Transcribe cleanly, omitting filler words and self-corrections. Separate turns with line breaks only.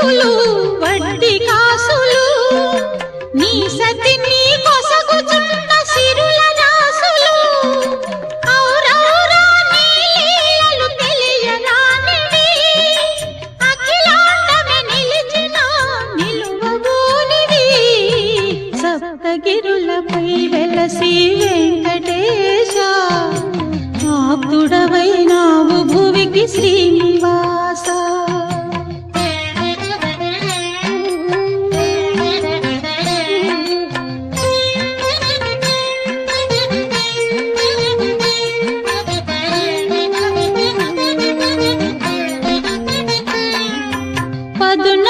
చిరులు వడ్డీ కాసులు నీ సతి నీ కొసగుచున్న సిరుల రాసులు ఔరౌరా నీ లీలలు తెలియరానివి అఖిలాండమే నిలిచిన నిలువబోనివి సప్తగిరులపై వెలసి వెంకటేశ ఆప్తుడవైనావు భువికి శ్రీనివాస పదును